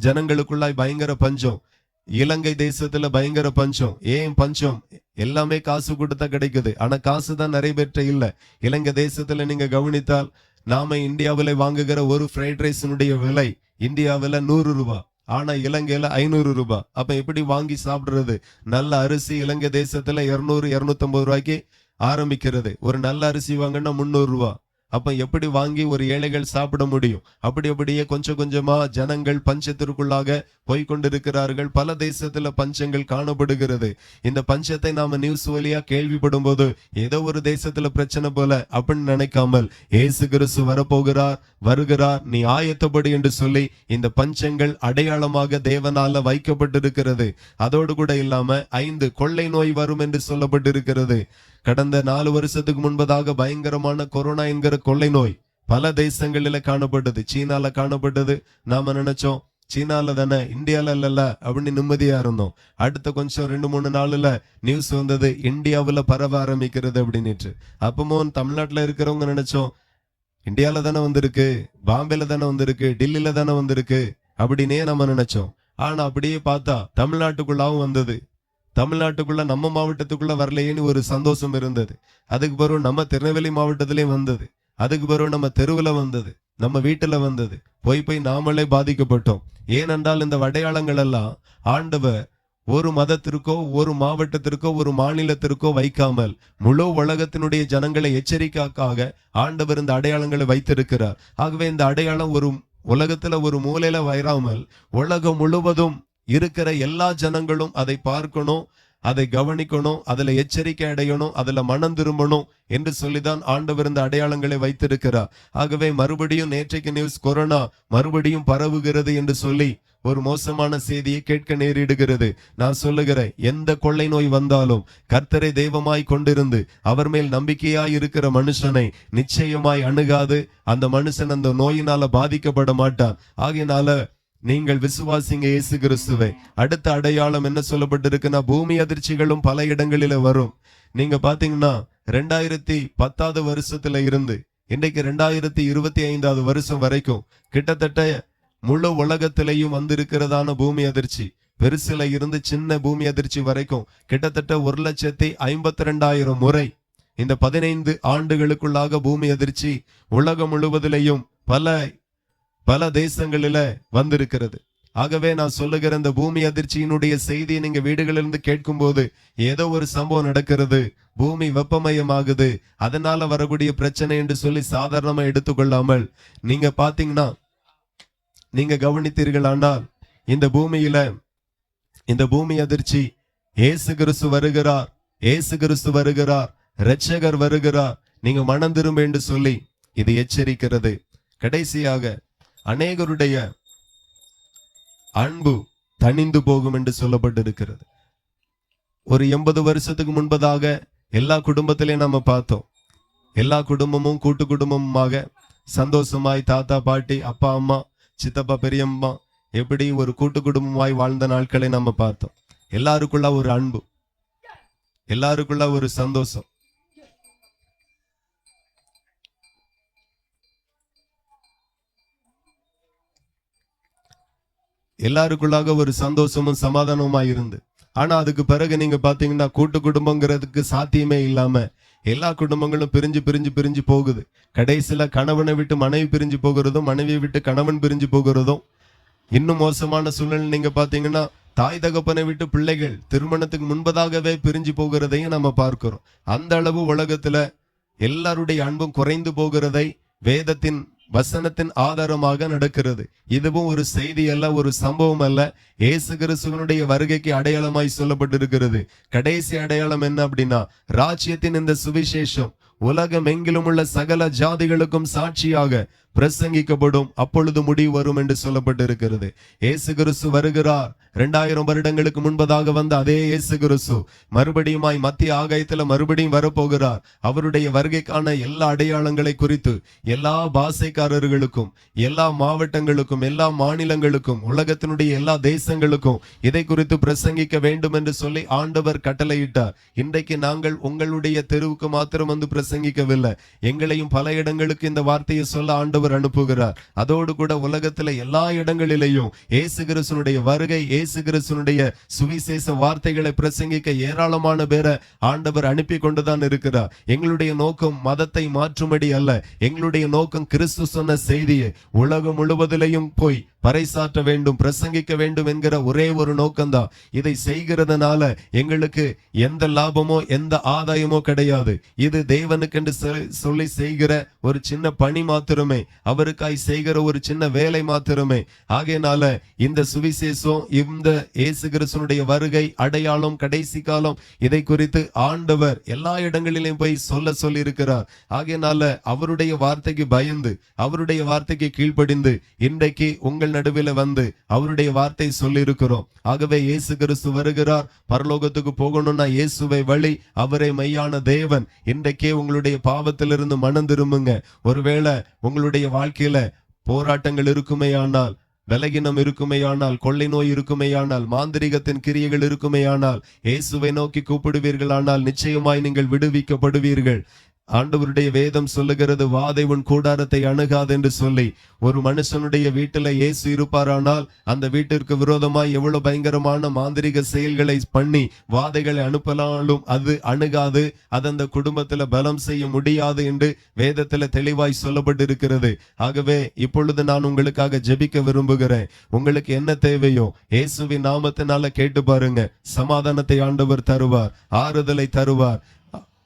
ஜனங்களுக்குள்ளாய் பயங்கர பஞ்சம். இலங்கை தேசத்துல பயங்கர பஞ்சம். ஏன் பஞ்சம்? எல்லாமே காசு கொடுத்தா கிடைக்குது, ஆனா காசு தான் நிறைய பேர்ட்ட இல்ல. இலங்கை தேசத்துல நீங்க கவனித்தால், நாம இந்தியாவில வாங்குகிற ஒரு ஃப்ரைட் ரைஸினுடைய விலை இந்தியாவில 100 ரூபாய், ஆனா இலங்கையில 500 ரூபாய். அப்ப எப்படி வாங்கி சாப்பிடுறது? நல்ல அரிசி இலங்கை தேசத்துல 200-250 ரூபாய்க்கு ஆரம்பிக்கிறது. ஒரு நல்ல அரிசி வாங்கினா 300 ரூபாய். அப்ப எப்படி வாங்கி ஒரு ஏழைகள் சாப்பிட முடியும்? அப்படியே கொஞ்சம் கொஞ்சமா ஜனங்கள் பஞ்சத்திற்குள்ளாக போய்கொண்டிருக்கிறார்கள். பல தேசத்துல பஞ்சங்கள் காணப்படுகிறது. இந்த பஞ்சத்தை நாம நியூஸ் வழியா கேள்விப்படும் போது ஏதோ ஒரு தேசத்துல பிரச்சனை போல அப்படின்னு நினைக்காமல், இயேசு கிறிஸ்து வரப்போகிறார், வருகிறார், நீ ஆயத்தப்படு என்று சொல்லி இந்த பஞ்சங்கள் அடையாளமாக தேவனால வைக்கப்பட்டிருக்கிறது. அதோடு கூட இல்லாம 5 கொள்ளை நோய் வரும் என்று சொல்லப்பட்டிருக்கிறது. கடந்த 4 வருஷத்துக்கு முன்பதாக பயங்கரமான கொரோனா என்கிற கொள்ளை நோய் பல தேசங்களில காணப்பட்டது. சீனால காணப்பட்டது. நாம நினைச்சோம் சீனால தானே, இந்தியால இல்ல அப்படின்னு நிம்மதியா இருந்தோம். அடுத்த கொஞ்சம் 2-3 நாள்ல நியூஸ் வந்தது, இந்தியாவுல பரவ ஆரம்பிக்கிறது அப்படின்னுட்டு. அப்பவும் தமிழ்நாட்டுல இருக்கிறவங்க நினைச்சோம், இந்தியால தானே வந்திருக்கு, பாம்பேல தானே வந்திருக்கு, டெல்லியில தானே வந்திருக்கு அப்படின்னே நம்ம நினைச்சோம். ஆனா அப்படியே பார்த்தா தமிழ்நாட்டுக்குள்ளாவும் வந்தது. தமிழ்நாட்டுக்குள்ள நம்ம மாவட்டத்துக்குள்ள வரலையேன்னு ஒரு சந்தோஷம் இருந்தது. அதுக்கு பிறகு நம்ம திருநெல்வேலி மாவட்டத்திலேயும் வந்தது. அதுக்கு பிறகு நம்ம தெருவுல வந்தது, நம்ம வீட்டுல வந்தது. போய் நாமளே பாதிக்கப்பட்டோம். ஏனென்றால் இந்த அடையாளங்கள் எல்லாம் ஆண்டவர் ஒரு மதத்திற்கோ ஒரு மாவட்டத்திற்கோ ஒரு மாநிலத்திற்கோ வைக்காமல் முழு உலகத்தினுடைய ஜனங்களை எச்சரிக்கைக்காக ஆண்டவர் இந்த அடையாளங்களை வைத்திருக்கிறார். ஆகவே இந்த அடையாளம் ஒரு உலகத்துல ஒரு மூலையில வராமல் உலகம் முழுவதும் இருக்கிற எல்லா ஜனங்களும் அதை பார்க்கணும், அதை கவனிக்கணும், அதுல எச்சரிக்கை அடையணும், அதுல மனம் திரும்பணும் என்று சொல்லிதான் ஆண்டவர் இந்த அடையாளங்களை வைத்திருக்கிறார். ஆகவே மறுபடியும் நேற்றைக்கு நியூஸ் கொரோனா மறுபடியும் பரவுகிறது என்று சொல்லி ஒரு மோசமான செய்தியை கேட்க நேரிடுகிறது. நான் சொல்லுகிறேன், எந்த கொள்ளை நோய் வந்தாலும் கர்த்தரை தெய்வமாய் கொண்டிருந்து அவர் மேல் நம்பிக்கையாய் இருக்கிற மனுஷனை நிச்சயமாய் அணுகாது. அந்த மனுஷன் அந்த நோயினால பாதிக்கப்பட மாட்டான். ஆகையினால நீங்கள் விசுவாசிங்க இயேசு கிறிஸ்துவை. அடுத்த அடையாளம் என்ன சொல்லப்பட்டிருக்குன்னா, பூமி அதிர்ச்சிகளும் பல இடங்களில வரும். நீங்க பாத்தீங்கன்னா 2010 வருஷத்துல இருந்து இன்றைக்கு 2025 வருஷம் வரைக்கும் கிட்டத்தட்ட முழு உலகத்திலையும் வந்திருக்கிறதான பூமி அதிர்ச்சி, பெருசுல இருந்து சின்ன பூமி அதிர்ச்சி வரைக்கும் கிட்டத்தட்ட 1,52,000 முறை இந்த 15 ஆண்டுகளுக்குள்ளாக பூமி அதிர்ச்சி உலகம் முழுவதிலையும் பல தேசங்களில வந்திருக்கிறது. ஆகவே நான் சொல்லுகிற இந்த பூமி அதிர்ச்சியினுடைய செய்தியை நீங்க வீடுகளிலிருந்து கேட்கும் போது ஏதோ ஒரு சம்பவம் நடக்கிறது, பூமி வெப்பமயமாகுது, அதனால வரக்கூடிய பிரச்சனை என்று சொல்லி சாதாரணமா எடுத்துக்கொள்ளாமல் நீங்க பாத்தீங்கன்னா, நீங்க கவனித்தீர்களானால் இந்த பூமியில இந்த பூமி அதிர்ச்சி இயேசு கிறிஸ்து வருகிறார், இயேசு கிறிஸ்து வருகிறார், இரட்சகர் வருகிறார், நீங்க மனம் திரும்ப என்று சொல்லி இது எச்சரிக்கிறது. கடைசியாக அநேகருடைய அன்பு தணிந்து போகும் என்று சொல்லப்பட்டிருக்கிறது. ஒரு 80 வருஷத்துக்கு முன்பதாக எல்லா குடும்பத்திலையும் நம்ம பார்த்தோம். எல்லா குடும்பமும் கூட்டு குடும்பமாக சந்தோஷமாய் தாத்தா பாட்டி அப்பா அம்மா சித்தப்பா பெரியம்மா எப்படி ஒரு கூட்டு குடும்பமாய் வாழ்ந்த நாட்களை நம்ம பார்த்தோம். எல்லாருக்குள்ள ஒரு அன்பு, எல்லாருக்குள்ள ஒரு சந்தோஷம். எல்லாருக்குள்ளாக ஒரு சந்தோஷமும் சமாதானமுமாய் இருந்து, ஆனா அதுக்கு பிறகு நீங்க பாத்தீங்கன்னா கூட்டு குடும்பங்கிறதுக்கு சாத்தியமே இல்லாம எல்லா குடும்பங்களும் பிரிஞ்சு போகுது. கடைசியில கணவனை விட்டு மனைவி பிரிஞ்சு போகிறதும், மனைவியை விட்டு கணவன் பிரிஞ்சு போகிறதும், இன்னும் மோசமான சூழ்நிலை நீங்க பாத்தீங்கன்னா தாய் தகப்பனை விட்டு பிள்ளைகள் திருமணத்துக்கு முன்பதாகவே பிரிஞ்சு போகிறதையும் நம்ம பார்க்கிறோம். அந்த அளவு உலகத்துல எல்லாருடைய அன்பும் குறைந்து போகிறதை வேதத்தின் வசனத்தின் ஆதாரமாக நடக்கிறது. இதுவும் ஒரு செய்தி அல்ல, ஒரு சம்பவம் அல்ல, இயேசு கிறிஸ்துவினுடைய வருகைக்கு அடையாளமாய் சொல்லப்பட்டிருக்கிறது. கடைசி அடையாளம் என்ன அப்படின்னா, ராஜ்யத்தின் இந்த சுவிசேஷம் உலகம் எங்கிலும் உள்ள சகல ஜாதிகளுக்கும் சாட்சியாக பிரசங்கிக்கப்படும், அப்பொழுது முடிவு வரும் என்று சொல்லப்பட்டிருக்கிறது. இயேசு கிறிஸ்து வருகிறார். 2000 வருடங்களுக்கு முன்பதாக வந்த அதே இயேசு கிறிஸ்து மறுபடியுமாய் மத்திய ஆகாயத்துல மறுபடியும் வரப்போகிறார். அவருடைய வருகைக்கான எல்லா அடையாளங்களை குறித்து எல்லா பாஷைக்காரர்களுக்கும், எல்லா மாவட்டங்களுக்கும், எல்லா மாநிலங்களுக்கும், உலகத்தினுடைய எல்லா தேசங்களுக்கும் இதை குறித்து பிரசங்கிக்க வேண்டும் என்று சொல்லி ஆண்டவர் கட்டளையிட்டார். இன்றைக்கு நாங்கள் உங்களுடைய தெருவுக்கு மாத்திரம் வந்து பிரசங்கிக்கவில்லை, எங்களையும் பல இடங்களுக்கு இந்த வார்த்தையை சொல்ல ஆண்டவர் அனுப்புகிறார். அதோடு கூட உலகத்துல எல்லா இடங்களிலேயும் இயேசு கிறிஸ்துவினுடைய வருகை, இயேசு கிறிஸ்துவினுடைய சுவிசேஷ வார்த்தைகளை பிரசங்கிக்க ஏராளமான பேரை ஆண்டவர் அனுப்பி கொண்டுதான் இருக்கிறார். எங்களுடைய நோக்கம் மதத்தை மாற்றும்படி அல்ல, எங்களுடைய நோக்கம் கிறிஸ்து சொன்ன செய்தியை உலகம் முழுவதிலையும் போய் பறைசாற்ற வேண்டும், பிரசங்கிக்க வேண்டும் என்கிற ஒரே ஒரு நோக்கம்தான். இதை செய்கிறதுனால எங்களுக்கு எந்த லாபமோ எந்த ஆதாயமோ கிடையாது. இது தேவனுக்கென்று சொல்லி செய்கிற ஒரு சின்ன பணி மாத்திரமே, அவருக்காய் செய்கிற ஒரு சின்ன வேலை மாத்திரமே. ஆகையினால இந்த சுவிசேஷம், இந்த இயேசு கிறிஸ்துவினுடைய வருகை, அடையாளம், கடைசி காலம், இதை குறித்து ஆண்டவர் எல்லா இடங்களிலும் போய் சொல்லி இருக்கிறார். ஆகையினால அவருடைய வார்த்தைக்கு பயந்து, அவருடைய வார்த்தைக்கு கீழ்ப்படிந்து இன்றைக்கு உங்கள் நடுவில் வந்து அவருடைய வார்த்தை சொல்லி இருக்கிறோம். ஆகவே இயேசு கிறிஸ்து வருகிறார். பரலோகத்துக்கு போகணும்னா இயேசுவை வழி, அவரை மெய்யான தேவன். இன்றைக்கே உங்களுடைய பாவத்திலிருந்து மனம் திரும்புங்க. ஒருவேளை உங்களுடைய வாழ்க்கையில போராட்டங்கள் இருக்குமேயானால், விலகினம் இருக்குமேயானால், கொள்ளை நோய் இருக்குமேயானால், மாந்திரிகத்தின் கிரியைகள் இருக்குமேயானால், இயேசுவை நோக்கி கூப்பிடுவீர்களானால் நிச்சயமாய் நீங்கள் விடுவிக்கப்படுவீர்கள். ஆண்டவருடைய வேதம் சொல்லுகிறது, வாதை உன் கூடாரத்தை அணுகாது என்று சொல்லி. ஒரு மனுஷனுடைய வீட்டுல இயேசு இருப்பாரானால் அந்த வீட்டிற்கு விரோதமாய் எவ்வளவு பயங்கரமான மாந்திரிக செயல்களை பண்ணி வாதைகளை அனுப்பலாலும் அது அணுகாது, அது அந்த குடும்பத்துல பலம் செய்ய முடியாது என்று வேதத்துல தெளிவாய் சொல்லப்பட்டிருக்கிறது. ஆகவே இப்பொழுது நான் உங்களுக்காக ஜெபிக்க விரும்புகிறேன். உங்களுக்கு என்ன தேவையோ இயேசுவின் நாமத்தினால கேட்டு பாருங்க. சமாதானத்தை ஆண்டவர் தருவார், ஆறுதலை தருவார்.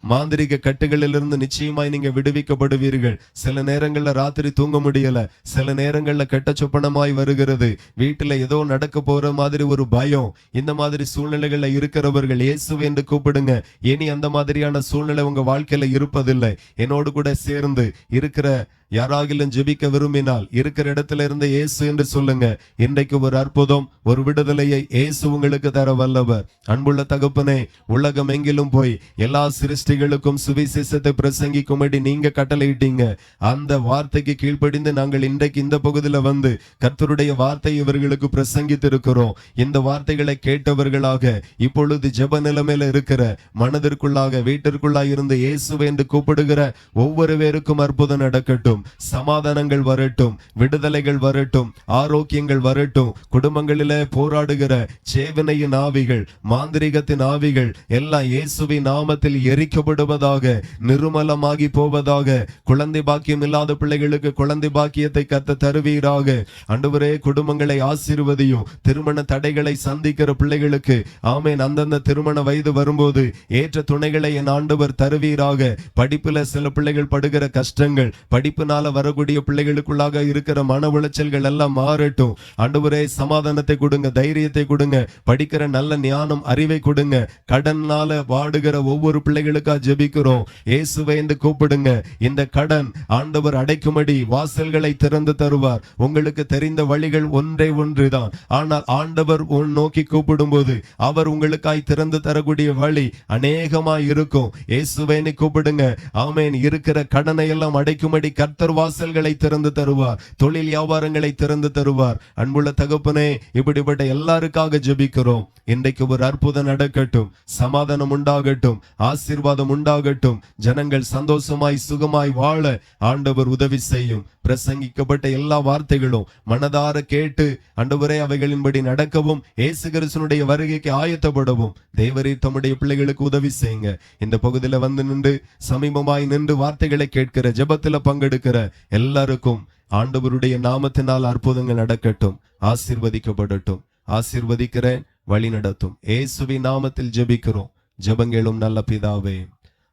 மாந்திரிக கட்டுகளிலிருந்து நிச்சயமாய் நீங்க விடுவிக்கப்படுவீர்கள். சில நேரங்கள்ல ராத்திரி தூங்க முடியல, சில நேரங்கள்ல கெட்ட சொப்பனமாய் வருகிறது, வீட்டுல ஏதோ நடக்க போற மாதிரி ஒரு பயம். இந்த மாதிரி சூழ்நிலைகள்ல இருக்கிறவர்கள் இயேசு என்று கூப்பிடுங்க. இனி அந்த மாதிரியான சூழ்நிலை உங்க வாழ்க்கையில இருப்பதில்லை. என்னோடு கூட சேர்ந்து இருக்கிற யாராகிலும் ஜெபிக்க விரும்பினால் இருக்கிற இடத்துல இருந்து இயேசு என்று சொல்லுங்க. இன்றைக்கு ஒரு அற்புதம், ஒரு விடுதலையை இயேசு உங்களுக்கு தர வல்லவர். அன்புள்ள தகப்பனே, உலகம் எங்கிலும் போய் எல்லா சிருஷ்டிகளுக்கும் சுவிசேஷத்தை பிரசங்கிக்கும்படி நீங்க கட்டளையிட்டீங்க. அந்த வார்த்தைக்கு கீழ்ப்படிந்து நாங்கள் இன்றைக்கு இந்த பகுதியில வந்து கர்த்தருடைய வார்த்தை இவர்களுக்கு பிரசங்கித்திருக்கிறோம். இந்த வார்த்தைகளை கேட்டவர்களாக இப்பொழுது ஜெப நிலைமையில இருக்கிற மனதிற்குள்ளாக வீட்டிற்குள்ளாக இருந்து இயேசு என்று கூப்பிடுகிற ஒவ்வொரு பேருக்கும் அற்புதம் நடக்கட்டும், சமாதானங்கள் வரட்டும், விடுதலைகள் வரட்டும், ஆரோக்கியங்கள் வரட்டும். குடும்பங்களிலே போராடுகிற சேவனையின் ஆவிகள், மாந்திரிகத்தின் ஆவிகள் எல்லாம் இயேசுவின் நாமத்தில் எரிக்கப்படுவதாக, நிர்மலமாகி போவதாக. குழந்தை பாக்கியம் இல்லாத பிள்ளைகளுக்கு குழந்தை பாக்கியத்தை கர்த்தர் தருவீராக. ஆண்டவரே, குடும்பங்களை ஆசீர்வதியும். திருமண தடைகளை சந்திக்கிற பிள்ளைகளுக்கு ஆமென், அந்தந்த திருமண வயது வரும்போது ஏற்ற துணைகளை என் ஆண்டவர் தருவீராக. படிப்புல சில பிள்ளைகள் படுகிற கஷ்டங்கள், படிப்புனால வரக்கூடிய பிள்ளைகளுக்குள்ளாக இருக்கிற மன உளைச்சல்கள் எல்லாம் மாறட்டும். ஆண்டவரே, சமாதானத்தை கொடுங்க, தைரியத்தை கொடுங்க, படிக்கிற நல்ல ஞானம், அறிவை கொடுங்க. கடனால வாடுகிற ஒவ்வொரு பிள்ளைகளுக்கா ஜெபிக்கிறோம். இயேசுவை என்று கூப்பிடுங்க. இந்த கடன் ஆண்டவர் அடைக்கும்படி வாசல்களை திறந்து தருவார். உங்களுக்கு தெரிந்த வழிகள் ஒன்றே ஒன்றுதான். ஆனால் ஆண்டவர் நோக்கி கூப்பிடும் போது அவர் உங்களுக்காய் திறந்து தரக்கூடிய வழி அநேகமாய் இருக்கும். இயேசுவை கூப்பிடுங்க. ஆமென். இருக்கிற கடனை எல்லாம் அடைக்கும்படி கர்த்தர் வாசல்களை திறந்து தருவார். தொழில் வியாபாரங்களை திறந்து தருவார். அன்புள்ள தகப்பனே, இப்படிப்பட்ட எல்லாருக்காக ஜெபிக்கிறோம். இன்றைக்கு ஒரு அற்புதம் நடக்கட்டும், சமாதானம் உண்டாகட்டும், ஆசீர்வாதம் உண்டாகட்டும். ஜனங்கள் சந்தோஷமாய் சுகமாய் வாழ ஆண்டவர் உதவி செய்யும். பிரசங்கிக்கப்பட்ட எல்லா வார்த்தைகளும் மனதார கேட்டு ஆண்டவரே அவைகளின்படி நடக்கவும், இயேசு கிறிஸ்துவினுடைய வருகைக்கு ஆயத்தப்படவும் தேவரீர் தம்முடைய பிள்ளைகளுக்கு உதவி செய்யுங்க. இந்த பகுதியில வந்து நின்று சமீபமாய் நின்று வார்த்தைகளை கேட்கிற, ஜெபத்துல பங்கெடுக்கிற எல்லாருக்கும் ஆண்டவருடைய நாமத்தினால் அற்புதங்கள் நடக்கட்டும், ஆசீர்வதிக்கப்படட்டும். ஆசீர்வதிக்கிறேன், வழி நடத்தும். இயேசுவின் நாமத்தில் ஜெபிக்கிறோம், ஜெபங்களும் நல்ல பிதாவே.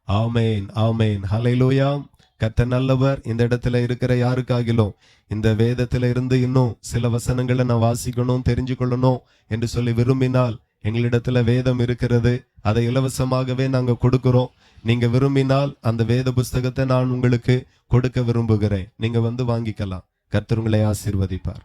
ஆமேன், ஆமேன், ஹல்லேலூயா. கர்த்தர் நல்லவர். இந்த இடத்துல இருக்கிற யாருக்காகிலும் இந்த வேதத்துல இருந்து இன்னும் சில வசனங்களை நான் வாசிக்கணும், தெரிஞ்சுக்கொள்ளணும் என்று சொல்லி விரும்பினால் எங்களிடத்துல வேதம் இருக்கிறது, அதை இலவசமாகவே நாங்க கொடுக்கிறோம். நீங்க விரும்பினால் அந்த வேத புஸ்தகத்தை நான் உங்களுக்கு கொடுக்க விரும்புகிறேன். நீங்க வந்து வாங்கிக்கலாம். கர்த்தர் உங்களை ஆசீர்வதிப்பார்.